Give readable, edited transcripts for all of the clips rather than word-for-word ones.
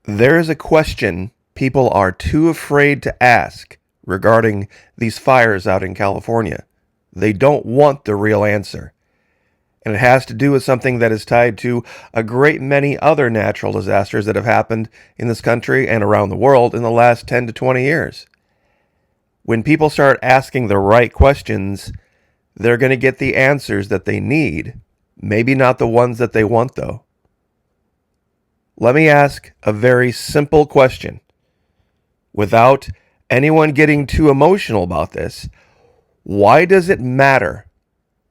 There is a question people are too afraid to ask regarding these fires out in California. They don't want the real answer. And it has to do with something that is tied to a great many other natural disasters that have happened in this country and around the world in the last 10 to 20 years. When people start asking the right questions, they're going to get the answers that they need. Maybe not the ones that they want, though. Let me ask a very simple question. Without anyone getting too emotional about this, why does it matter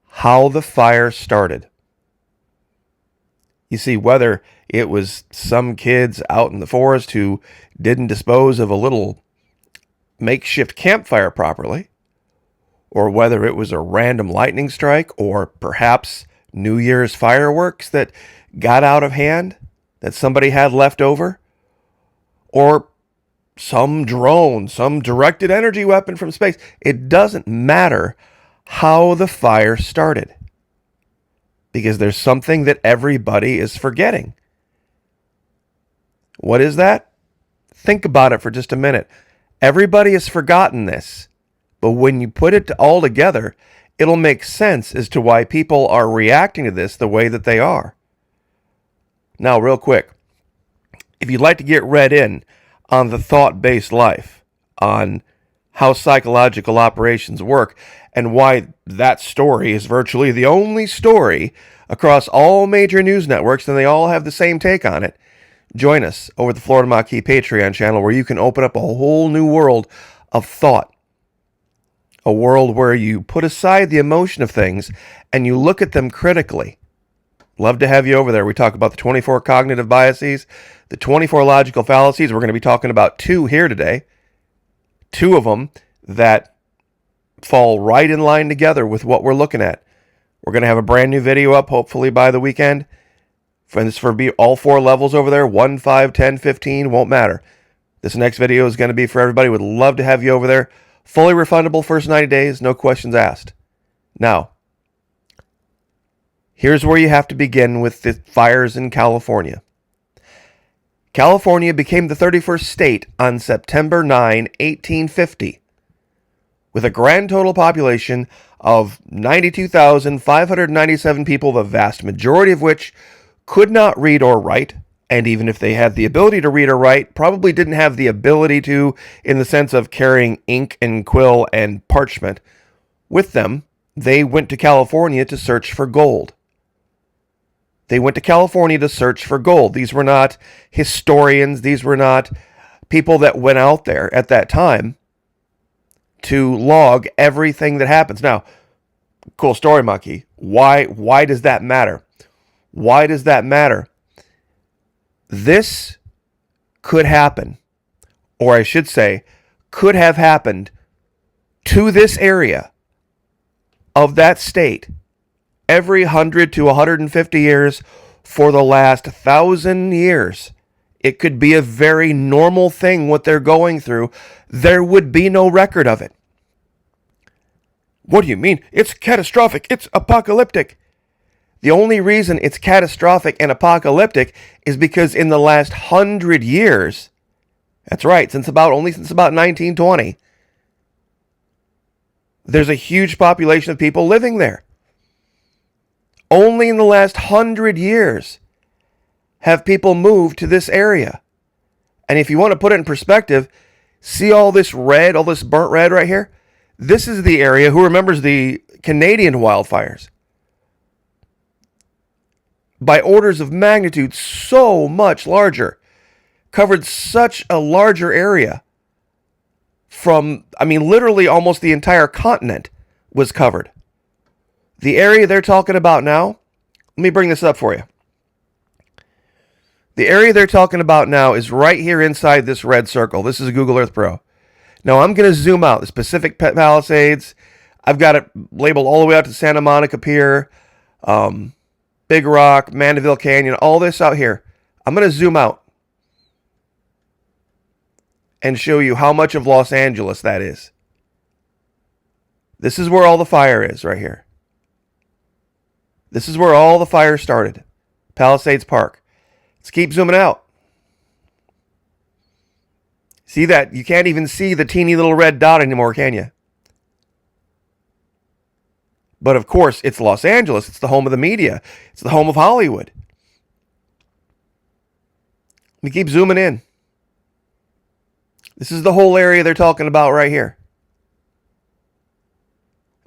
how the fire started? You see, whether it was some kids out in the forest who didn't dispose of a little makeshift campfire properly, or whether it was a random lightning strike, or perhaps New Year's fireworks that got out of hand that somebody had left over, or some drone, some directed energy weapon from space. It doesn't matter how the fire started, because there's something that everybody is forgetting. What is that? Think about it for just a minute. Everybody has forgotten this, but when you put it all together, it'll make sense as to why people are reacting to this the way that they are. Now, real quick, if you'd like to get read in on the thought-based life, on how psychological operations work, and why that story is virtually the only story across all major news networks, and they all have the same take on it, join us over at the Florida Maquis Patreon channel, where you can open up a whole new world of thought. A world where you put aside the emotion of things and you look at them critically. Love to have you over there. We talk about the 24 cognitive biases, the 24 logical fallacies. We're going to be talking about 2 here today. 2 of them that fall right in line together with what we're looking at. We're going to have a brand new video up, hopefully by the weekend. This for all 4 levels over there, 1, 5, 10, 15, won't matter. This next video is going to be for everybody. Would love to have you over there. Fully refundable first 90 days, no questions asked. Now, here's where you have to begin with the fires in California. California became the 31st state on September 9, 1850, with a grand total population of 92,597 people, the vast majority of which could not read or write, and even if they had the ability to read or write, probably didn't have the ability to in the sense of carrying ink and quill and parchment with them. They went to California to search for gold. They went to California to search for gold. These were not historians. These were not people that went out there at that time to log everything that happens. Now, cool story, Maquis. Why does that matter? Why does that matter? This could happen, or I should say, could have happened to this area of that state every 100 to 150 years for the last 1,000 years. It could be a very normal thing what they're going through. There would be no record of it. What do you mean? It's catastrophic. It's apocalyptic. The only reason it's catastrophic and apocalyptic is because in the last 100 years, that's right, since about 1920, there's a huge population of people living there. Only in the last 100 years have people moved to this area. And if you want to put it in perspective, see all this red, all this burnt red right here? This is the area, who remembers the Canadian wildfires? By orders of magnitude, so much larger. Covered such a larger area. Literally almost the entire continent was covered. The area they're talking about now, let me bring this up for you. The area they're talking about now is right here inside this red circle. This is Google Earth Pro. Now I'm going to zoom out. The Pacific Palisades, I've got it labeled all the way out to Santa Monica Pier, Big Rock, Mandeville Canyon, all this out here. I'm going to zoom out and show you how much of Los Angeles that is. This is where all the fire is right here. This is where all the fire started. Palisades Park. Let's keep zooming out. See that? You can't even see the teeny little red dot anymore, can you? But of course, it's Los Angeles. It's the home of the media. It's the home of Hollywood. We keep zooming in. This is the whole area they're talking about right here.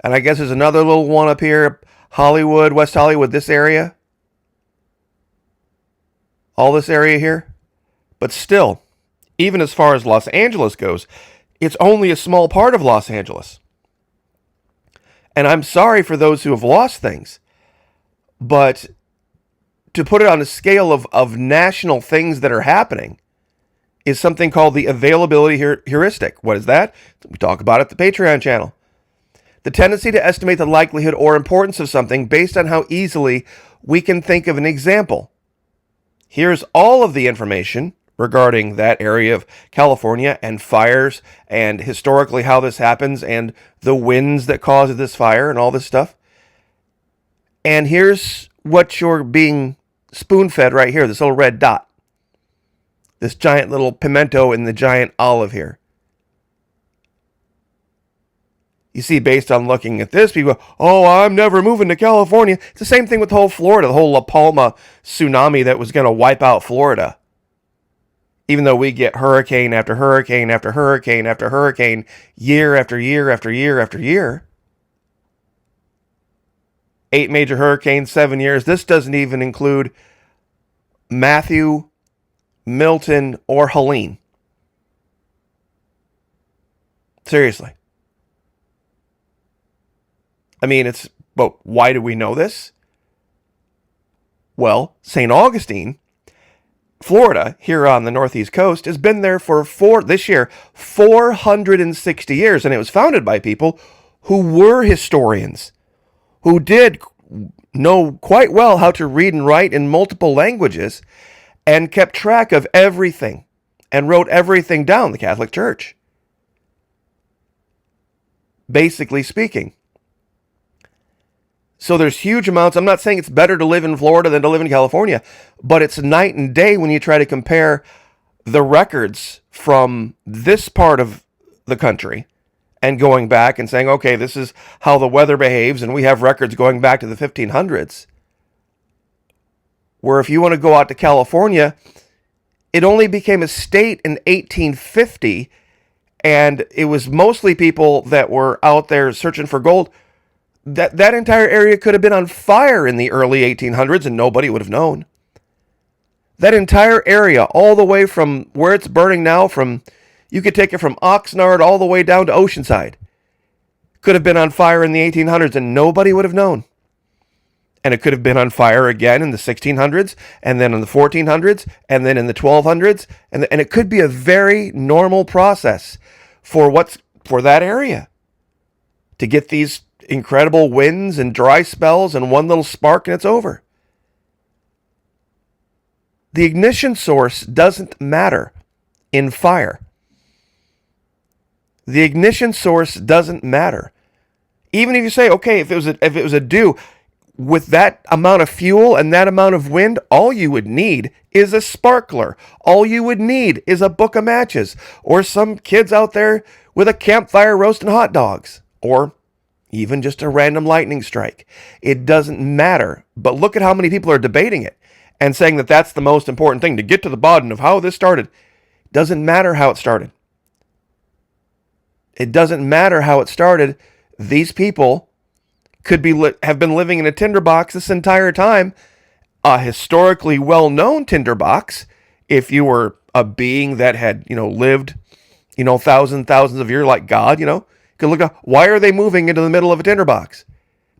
And I guess there's another little one up here. Hollywood, West Hollywood, this area. All this area here. But still, even as far as Los Angeles goes, it's only a small part of Los Angeles. And I'm sorry for those who have lost things. But to put it on a scale of national things that are happening is something called the availability heuristic. What is that? We talk about it at the Patreon channel. The tendency to estimate the likelihood or importance of something based on how easily we can think of an example. Here's all of the information regarding that area of California and fires and historically how this happens and the winds that cause this fire and all this stuff. And here's what you're being spoon-fed right here, this little red dot. This giant little pimento and the giant olive here. You see, based on looking at this, people go, oh, I'm never moving to California. It's the same thing with the whole Florida, the whole La Palma tsunami that was going to wipe out Florida. Even though we get hurricane after hurricane after hurricane after hurricane, year after year after year after year. 8 major hurricanes, 7 years. This doesn't even include Matthew, Milton, or Helene. Seriously. I mean, but why do we know this? Well, St. Augustine, Florida, here on the Northeast coast, has been there for 460 years, and it was founded by people who were historians, who did know quite well how to read and write in multiple languages, and kept track of everything, and wrote everything down, the Catholic Church. Basically speaking. So there's huge amounts. I'm not saying it's better to live in Florida than to live in California, but it's night and day when you try to compare the records from this part of the country and going back and saying, okay, this is how the weather behaves, and we have records going back to the 1500s. Where if you want to go out to California, it only became a state in 1850, and it was mostly people that were out there searching for gold. That entire area could have been on fire in the early 1800s and nobody would have known. That entire area, all the way from where it's burning now, you could take it from Oxnard all the way down to Oceanside, could have been on fire in the 1800s and nobody would have known. And it could have been on fire again in the 1600s, and then in the 1400s, and then in the 1200s, and it could be a very normal process for that area to get these incredible winds and dry spells and one little spark and it's over. The ignition source doesn't matter in fire. The ignition source doesn't matter. Even if you say, okay, if it was a dew, with that amount of fuel and that amount of wind, all you would need is a sparkler. All you would need is a book of matches, or some kids out there with a campfire roasting hot dogs, or even just a random lightning strike. It doesn't matter. But look at how many people are debating it and saying that that's the most important thing to get to the bottom of how this started. It doesn't matter how it started. It doesn't matter how it started. These people could have been living in a tinderbox this entire time. A historically well-known tinderbox, if you were a being that had, lived, thousands of years like God, could look up, why are they moving into the middle of a tinderbox?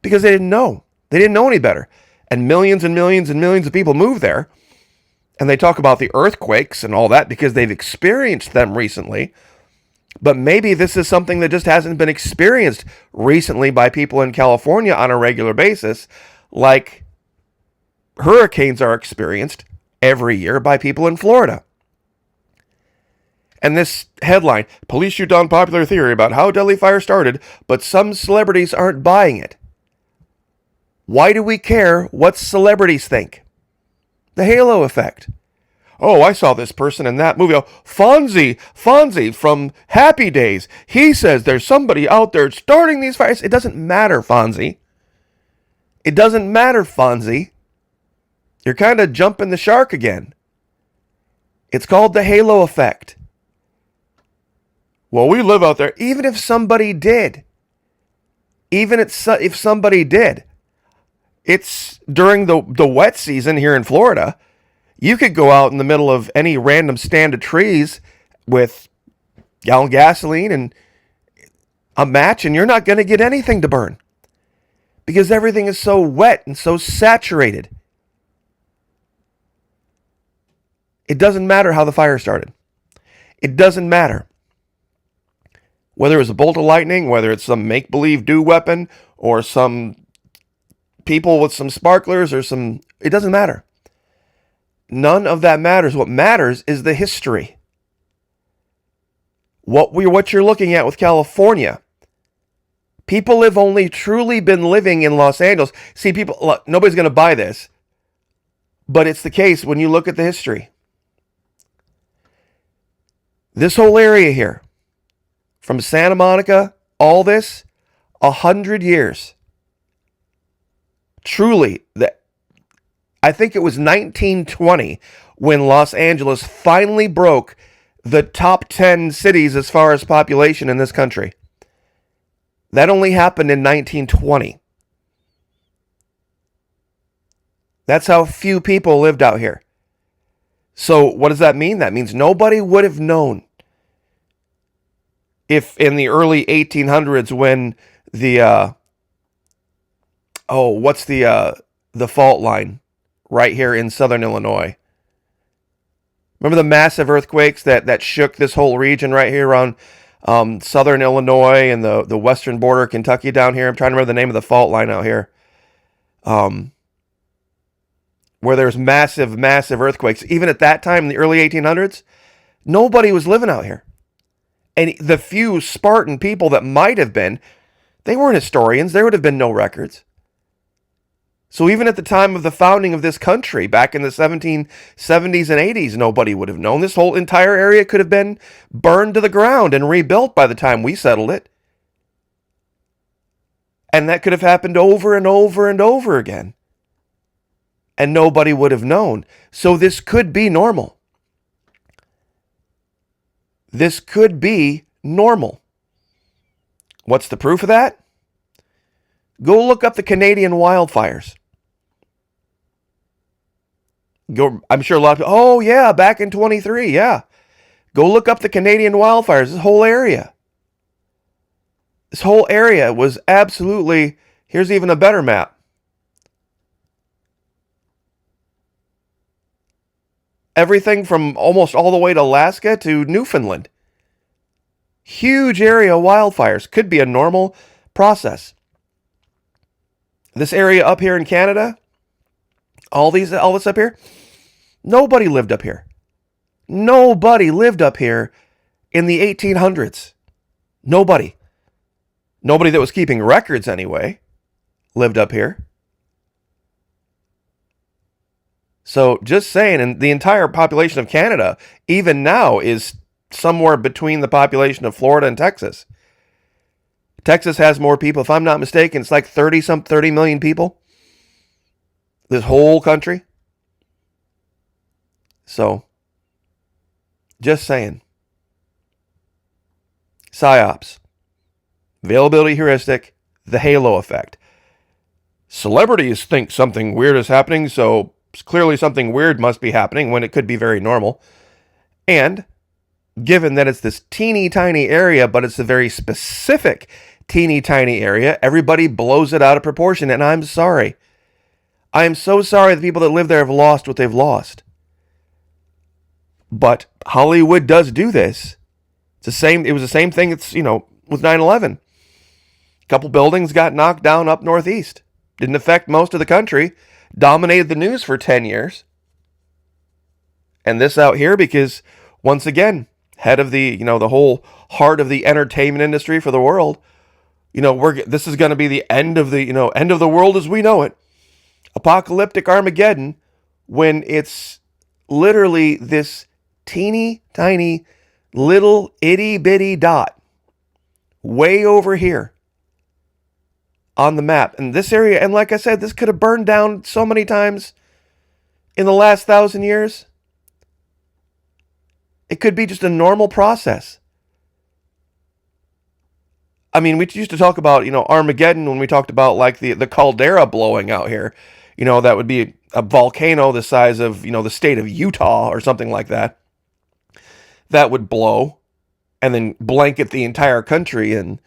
Because they didn't know. They didn't know any better. And millions and millions and millions of people move there. And they talk about the earthquakes and all that because they've experienced them recently. But maybe this is something that just hasn't been experienced recently by people in California on a regular basis, like hurricanes are experienced every year by people in Florida. And this headline, police shoot down popular theory about how deadly fire started, but some celebrities aren't buying it. Why do we care what celebrities think? The halo effect. Oh, I saw this person in that movie. Oh, Fonzie from Happy Days. He says there's somebody out there starting these fires. It doesn't matter, Fonzie. It doesn't matter, Fonzie. You're kind of jumping the shark again. It's called the halo effect. Well, we live out there. Even if somebody did. If somebody did. It's during the wet season here in Florida. You could go out in the middle of any random stand of trees with a gallon of gasoline and a match, and you're not going to get anything to burn. Because everything is so wet and so saturated. It doesn't matter how the fire started. It doesn't matter. Whether it was a bolt of lightning, whether it's some make-believe dew weapon, or some people with some sparklers, or some... It doesn't matter. None of that matters. What matters is the history. What you're looking at with California. People have only truly been living in Los Angeles. See, look, nobody's going to buy this. But it's the case when you look at the history. This whole area here, from Santa Monica, all this, 100 years. Truly, I think it was 1920 when Los Angeles finally broke the top 10 cities as far as population in this country. That only happened in 1920. That's how few people lived out here. So what does that mean? That means nobody would have known if in the early 1800s when the fault line right here in southern Illinois. Remember the massive earthquakes that shook this whole region right here around southern Illinois and the western border of Kentucky down here? I'm trying to remember the name of the fault line out here. Where there's massive earthquakes. Even at that time, in the early 1800s, nobody was living out here. And the few Spartan people that might have been, they weren't historians. There would have been no records. So even at the time of the founding of this country, back in the 1770s and 80s, nobody would have known. This whole entire area could have been burned to the ground and rebuilt by the time we settled it. And that could have happened over and over and over again. And nobody would have known. So this could be normal. This could be normal. What's the proof of that? Go look up the Canadian wildfires. I'm sure a lot of people, oh yeah, back in 23, yeah. Go look up the Canadian wildfires, this whole area. This whole area was absolutely, here's even a better map. Everything from almost all the way to Alaska to Newfoundland. Huge area of wildfires. Could be a normal process. This area up here in Canada, all this up here, nobody lived up here. Nobody lived up here in the 1800s. Nobody. Nobody that was keeping records anyway lived up here. So just saying, and the entire population of Canada, even now, is somewhere between the population of Florida and Texas. Texas has more people. If I'm not mistaken, it's like 30 million people. This whole country. So, just saying. PSYOPs. Availability heuristic. The halo effect. Celebrities think something weird is happening, so clearly something weird must be happening when it could be very normal. And given that it's this teeny tiny area, but it's a very specific teeny tiny area, everybody blows it out of proportion. And I'm sorry. I am so sorry the people that live there have lost what they've lost. But Hollywood does do this. It was the same thing with 9/11. A couple buildings got knocked down up northeast. Didn't affect most of the country. Dominated the news for 10 years. And this out here because, once again, head of the whole heart of the entertainment industry for the world, this is going to be the end of the world as we know it. Apocalyptic Armageddon, when it's literally this teeny tiny little itty bitty dot way over here on the map. And this area, and like I said, this could have burned down so many times in the last 1,000 years. It could be just a normal process. I mean, we used to talk about, Armageddon when we talked about like the caldera blowing out here. That would be a volcano the size of, the state of Utah or something like that. That would blow and then blanket the entire country in,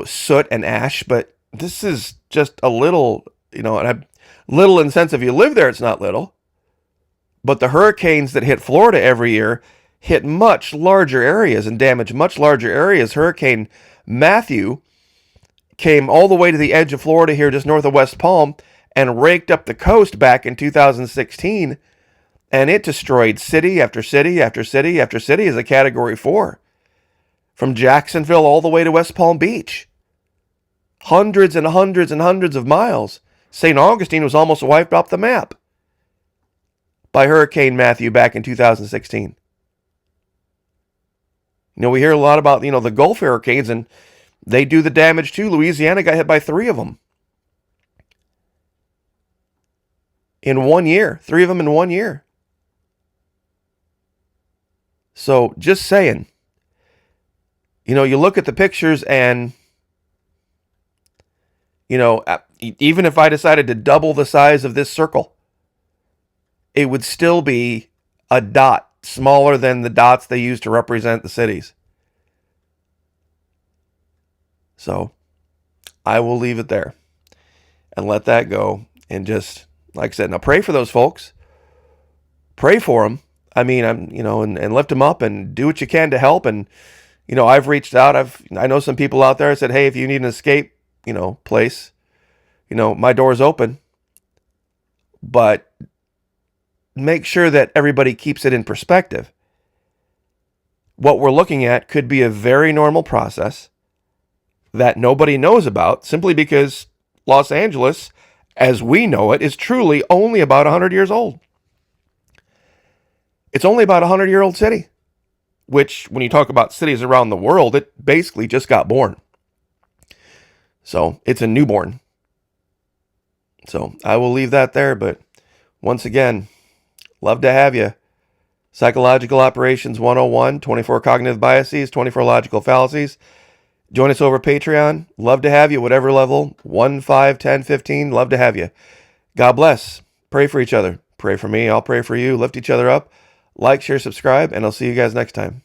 soot and ash. But this is just a little, little in the sense if you live there, it's not little. But the hurricanes that hit Florida every year hit much larger areas and damage much larger areas. Hurricane Matthew came all the way to the edge of Florida here just north of West Palm and raked up the coast back in 2016, and it destroyed city after city after city after city as a Category 4. From Jacksonville all the way to West Palm Beach. Hundreds and hundreds and hundreds of miles. St. Augustine was almost wiped off the map by Hurricane Matthew back in 2016. We hear a lot about, the Gulf hurricanes, and they do the damage too. Louisiana got hit by 3 of them. In 1 year. 3 of them in 1 year. So, just saying. You look at the pictures and, even if I decided to double the size of this circle, it would still be a dot smaller than the dots they use to represent the cities. So, I will leave it there and let that go. And just, like I said, now pray for those folks. Pray for them. I mean, and lift them up and do what you can to help. And, I've reached out. I know some people out there. I said, hey, if you need an escape, place, my door's open. But make sure that everybody keeps it in perspective. What we're looking at could be a very normal process that nobody knows about simply because Los Angeles, as we know it, is truly only about 100 years old. It's only about a 100-year-old city, which when you talk about cities around the world, it basically just got born. So it's a newborn. So I will leave that there, but once again, love to have you. Psychological Operations 101, 24 cognitive biases, 24 logical fallacies. Join us over Patreon. Love to have you, whatever level, 1, 5, 10, 15, love to have you. God bless. Pray for each other. Pray for me. I'll pray for you. Lift each other up. Like, share, subscribe, and I'll see you guys next time.